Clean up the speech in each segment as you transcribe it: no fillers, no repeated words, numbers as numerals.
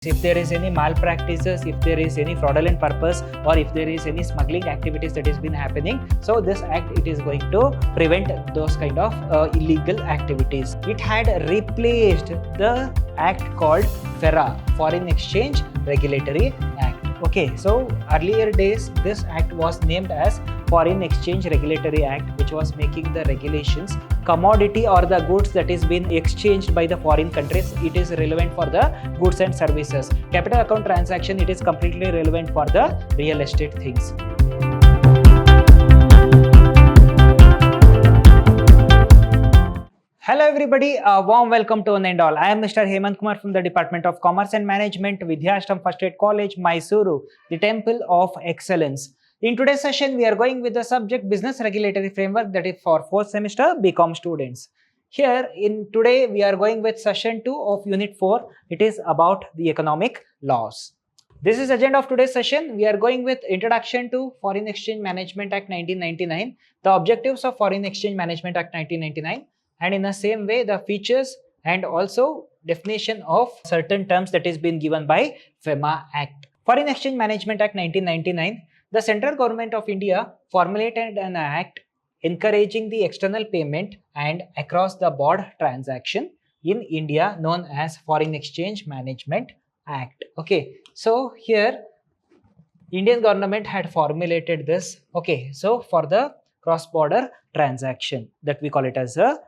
If there is any malpractices, if there is any fraudulent purpose, or if there is any smuggling activities that has been happening, so this act it is going to prevent those kind of illegal activities. It had replaced the act called FERA, Foreign Exchange Regulatory Act. Okay, so earlier days this act was named as Foreign Exchange Regulatory Act, which was making the regulations commodity or the goods that is being exchanged by the foreign countries. It is relevant for the goods and services. Capital account transaction, it is completely relevant for the real estate things. Hello everybody, a warm welcome to one and all. I am Mr. Hemant Kumar from the Department of Commerce and Management, Vidhyaashram First Aid College, MYSURU, the Temple of Excellence. In today's session, we are going with the subject Business Regulatory Framework, that is for 4th semester BCom students. Here in today, we are going with session 2 of unit 4. It is about the economic laws. This is agenda of today's session. We are going with Introduction to Foreign Exchange Management Act 1999, the objectives of Foreign Exchange Management Act 1999, and in the same way, the features and also definition of certain terms that is being given by FEMA Act. Foreign Exchange Management Act 1999. The central government of India formulated an act encouraging the external payment and across the board transaction in India known as Foreign Exchange Management Act. Okay, so here Indian government had formulated this. Okay, so for the cross-border transaction that we call it as a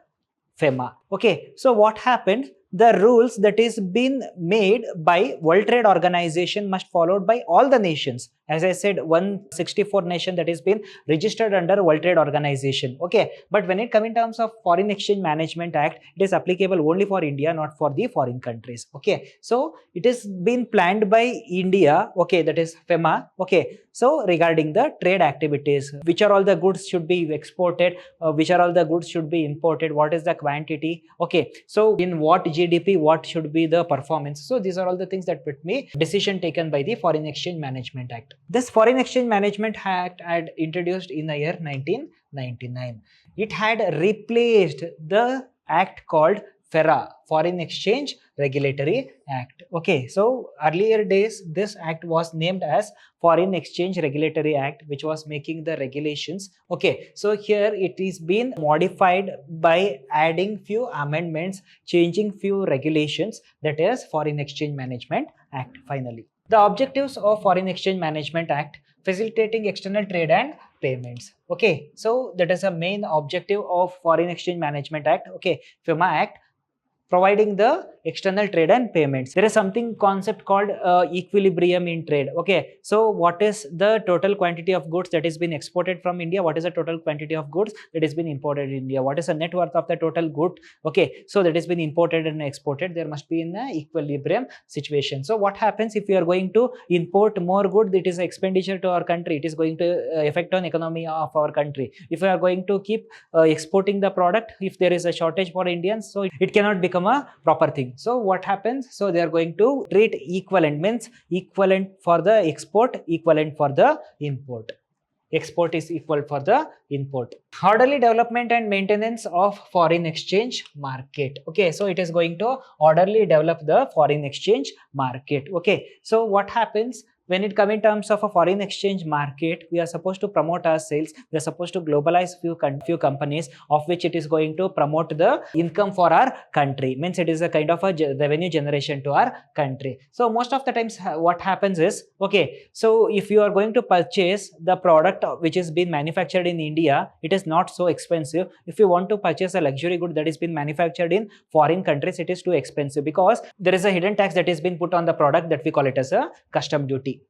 FEMA. Okay, so what happened? The rules that is been made by World Trade Organization must followed by all the nations. As I said, 164 nation that is been registered under World Trade Organization. Okay, but when it comes in terms of Foreign Exchange Management Act, it is applicable only for India, not for the foreign countries. Okay, so it is been planned by India. Okay, that is FEMA. Okay, so regarding the trade activities, which are all the goods should be exported, which are all the goods should be imported, what is the quantity? Okay, so in what GDP, what should be the performance? So these are all the things that would be decision taken by the Foreign Exchange Management Act. This Foreign Exchange Management Act had introduced in the year 1999. It had replaced the act called FERA, Foreign Exchange Regulatory Act. Okay, so earlier days this act was named as Foreign Exchange Regulatory Act, which was making the regulations. Okay, so here it is been modified by adding few amendments, changing few regulations, that is Foreign Exchange Management Act finally. The objectives of Foreign Exchange Management Act: facilitating external trade and payments. Okay, so that is a main objective of Foreign Exchange Management Act. Okay, FEMA Act, providing the external trade and payments. There is something concept called equilibrium in trade. Okay, so what is the total quantity of goods that is been exported from India? What is the total quantity of goods that has been imported in India? What is the net worth of the total good? Okay, so that has been imported and exported. There must be in an equilibrium situation. So what happens if we are going to import more good? It is expenditure to our country. It is going to affect on economy of our country. If we are going to keep exporting the product, if there is a shortage for Indians, so it cannot become a proper thing. So what happens? So they are going to treat equivalent, means equivalent for the export, equivalent for the import. Export is equal for the import. Orderly development and maintenance of foreign exchange market. Okay, so it is going to orderly develop the foreign exchange market. Okay, so what happens? When it comes in terms of a foreign exchange market, we are supposed to promote our sales. We are supposed to globalize few companies, of which it is going to promote the income for our country. Means it is a kind of a revenue generation to our country. So most of the times what happens is, okay, so if you are going to purchase the product which is being manufactured in India, it is not so expensive. If you want to purchase a luxury good that is being manufactured in foreign countries, it is too expensive because there is a hidden tax that is being put on the product that we call it as a custom duty.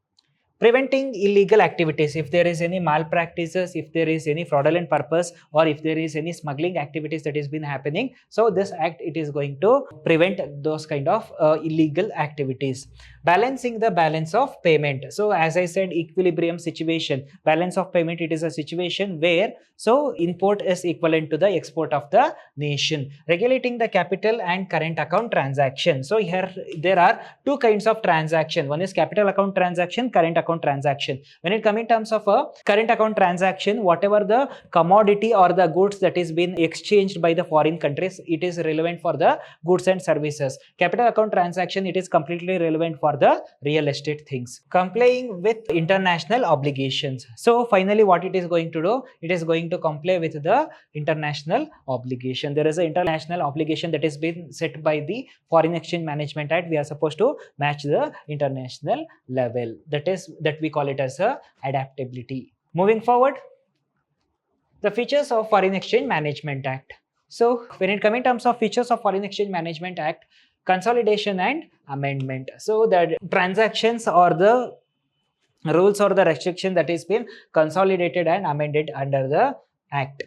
Preventing illegal activities. If there is any malpractices, if there is any fraudulent purpose, or if there is any smuggling activities that is been happening, so this act it is going to prevent those kind of illegal activities. Balancing the balance of payment. So as I said, equilibrium situation, balance of payment, it is a situation where so import is equivalent to the export of the nation. Regulating the capital and current account transaction. So here there are two kinds of transaction. One is capital account transaction, current account transaction. When it comes in terms of a current account transaction, whatever the commodity or the goods that is been exchanged by the foreign countries, it is relevant for the goods and services. Capital account transaction, it is completely relevant for for the real estate things. Complying with international obligations. So finally what it is going to do, it is going to comply with the international obligation. There is an international obligation that is been set by the Foreign Exchange Management Act. We are supposed to match the international level. That we call it as a adaptability. Moving forward, the features of Foreign Exchange Management Act. So when it comes in terms of features of Foreign Exchange Management Act, consolidation and amendment. So the transactions or the rules or the restriction that is been consolidated and amended under the act.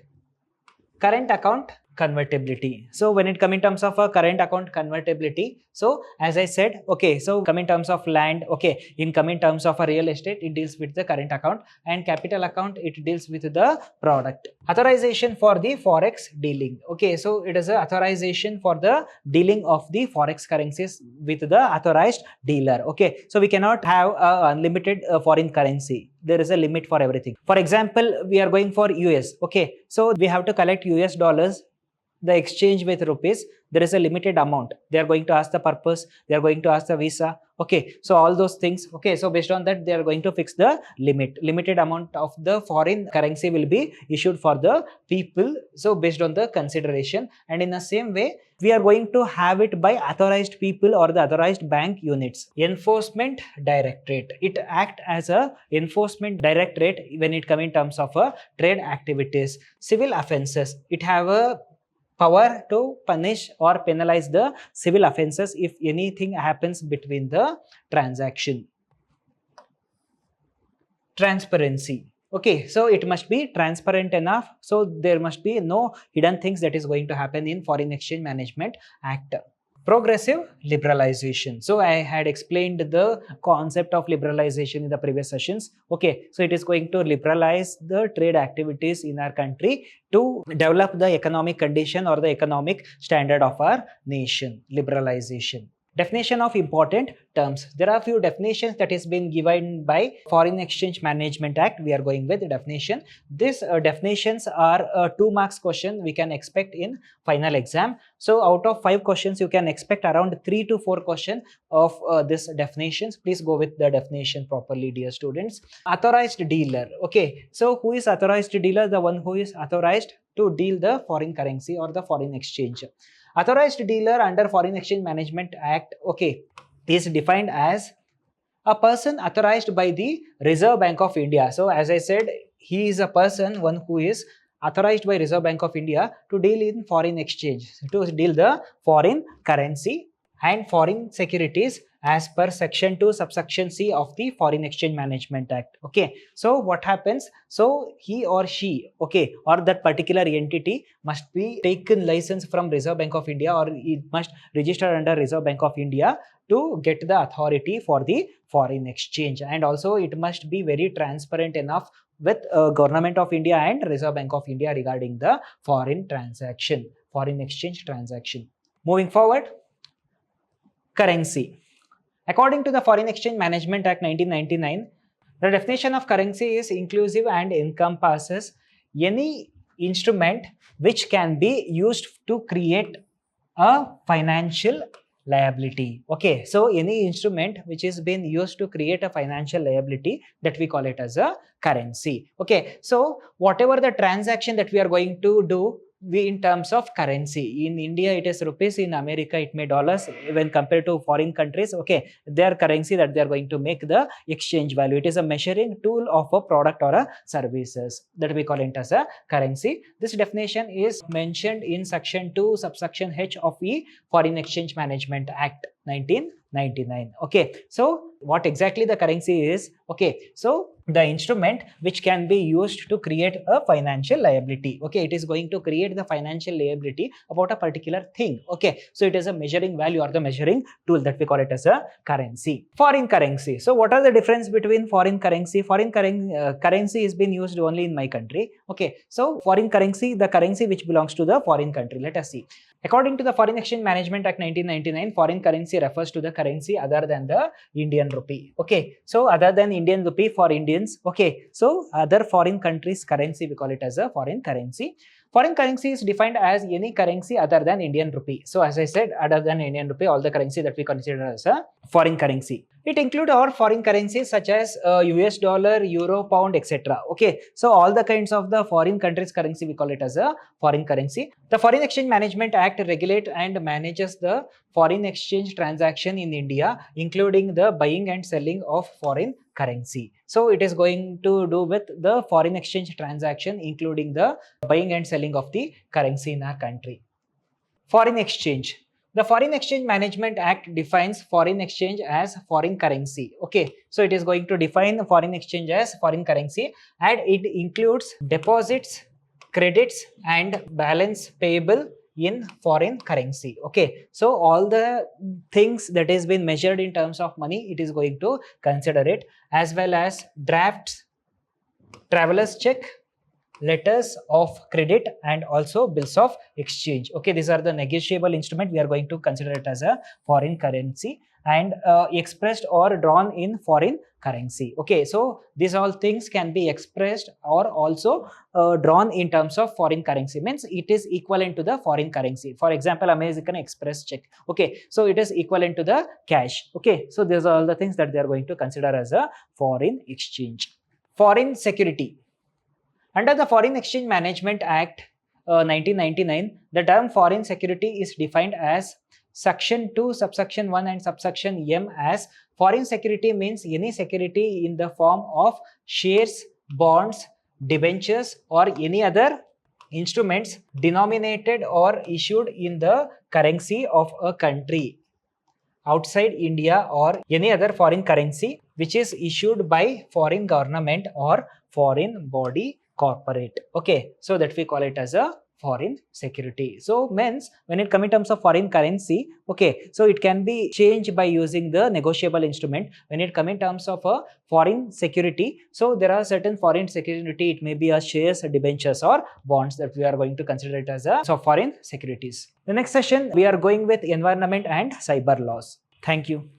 Current account convertibility. So when it comes in terms of a current account convertibility, so as I said, okay, so come in terms of land, okay, in come in terms of a real estate, it deals with the current account, and capital account, it deals with the product. Authorization for the forex dealing. Okay, so it is a authorization for the dealing of the forex currencies with the authorized dealer. Okay, so we cannot have unlimited foreign currency. There is a limit for everything. For example, we are going for US. Okay, so we have to collect US dollars, the exchange with rupees. There is a limited amount. They are going to ask the purpose, they are going to ask the visa. Okay, so all those things. Okay, so based on that, they are going to fix the limited amount of the foreign currency will be issued for the people, so based on the consideration. And in the same way, we are going to have it by authorized people or the authorized bank units. Enforcement Directorate, it act as a enforcement directorate when it come in terms of trade activities. Civil offenses, it have a power to punish or penalize the civil offenses if anything happens between the transaction. Transparency. Okay, so it must be transparent enough. So there must be no hidden things that is going to happen in Foreign Exchange Management Act. Progressive liberalization. So I had explained the concept of liberalization in the previous sessions. Okay, so it is going to liberalize the trade activities in our country to develop the economic condition or the economic standard of our nation. Liberalization. Definition of important terms. There are few definitions that is been given by Foreign Exchange Management Act. We are going with the definition. These definitions are 2 marks question we can expect in final exam. So out of 5 questions, you can expect around 3 to 4 questions of this definitions. Please go with the definition properly, dear students. Authorized dealer. Okay, so who is authorized dealer? The one who is authorized to deal the foreign currency or the foreign exchange. Authorized dealer under Foreign Exchange Management Act, okay, is defined as a person authorized by the Reserve Bank of India. So as I said, he is a person, one who is authorized by Reserve Bank of India to deal in foreign exchange, to deal the foreign currency and foreign securities as per section 2 subsection C of the Foreign Exchange Management Act. Okay, so what happens? So he or she, okay, or that particular entity must be taken license from Reserve Bank of India, or it must register under Reserve Bank of India to get the authority for the foreign exchange. And also it must be very transparent enough with Government of India and Reserve Bank of India regarding the foreign transaction, foreign exchange transaction. Moving forward, currency. According to the Foreign Exchange Management Act 1999, the definition of currency is inclusive and encompasses any instrument which can be used to create a financial liability. Okay, so any instrument which is being used to create a financial liability, that we call it as a currency. Okay, so whatever the transaction that we are going to do, we in terms of currency, in India it is rupees, in America it may dollars, when compared to foreign countries, okay, their currency that they are going to make the exchange value. It is a measuring tool of a product or a services, that we call it as a currency. This definition is mentioned in section 2 subsection H of the Foreign Exchange Management Act 1999. Okay, so what exactly the currency is? Okay, so the instrument which can be used to create a financial liability. Okay, it is going to create the financial liability about a particular thing. Okay, so it is a measuring value or the measuring tool, that we call it as a currency. Foreign currency. So what are the difference between foreign currency? Foreign currency is being used only in my country. Okay, so foreign currency, the currency which belongs to the foreign country. Let us see. According to the Foreign Exchange Management Act 1999, foreign currency refers to the currency other than the Indian rupee. Okay, so other than Indian rupee for Indians. Okay, so other foreign countries currency, we call it as a foreign currency. Foreign currency is defined as any currency other than Indian rupee. So as I said, other than Indian rupee, all the currency that we consider as a foreign currency. It includes our foreign currencies such as US dollar, euro, pound, etc. Okay, so all the kinds of the foreign countries currency we call it as a foreign currency. The Foreign Exchange Management Act regulates and manages the foreign exchange transaction in India, including the buying and selling of foreign currency. So it is going to do with the foreign exchange transaction, including the buying and selling of the currency in our country. Foreign exchange. The Foreign Exchange Management Act defines foreign exchange as foreign currency. Okay, so it is going to define foreign exchange as foreign currency, and it includes deposits, credits, and balance payable in foreign currency. Okay, so all the things that has been measured in terms of money, it is going to consider it, as well as drafts, traveler's check, letters of credit, and also bills of exchange. Okay, these are the negotiable instrument. We are going to consider it as a foreign currency and expressed or drawn in foreign currency. Okay, so these all things can be expressed or also drawn in terms of foreign currency, means it is equivalent to the foreign currency. For example, American Express check. Okay, so it is equivalent to the cash. Okay, so these are all the things that they are going to consider as a foreign exchange. Foreign security. Under the Foreign Exchange Management Act 1999, the term foreign security is defined as Section 2, Subsection 1 and Subsection M as foreign security means any security in the form of shares, bonds, debentures or any other instruments denominated or issued in the currency of a country outside India or any other foreign currency which is issued by foreign government or foreign body corporate. Okay, so that we call it as a foreign security. So means when it comes in terms of foreign currency, okay, so it can be changed by using the negotiable instrument. When it comes in terms of a foreign security, so there are certain foreign security, it may be a shares, debentures or bonds that we are going to consider it as a foreign securities. The next session we are going with environment and cyber laws. Thank you.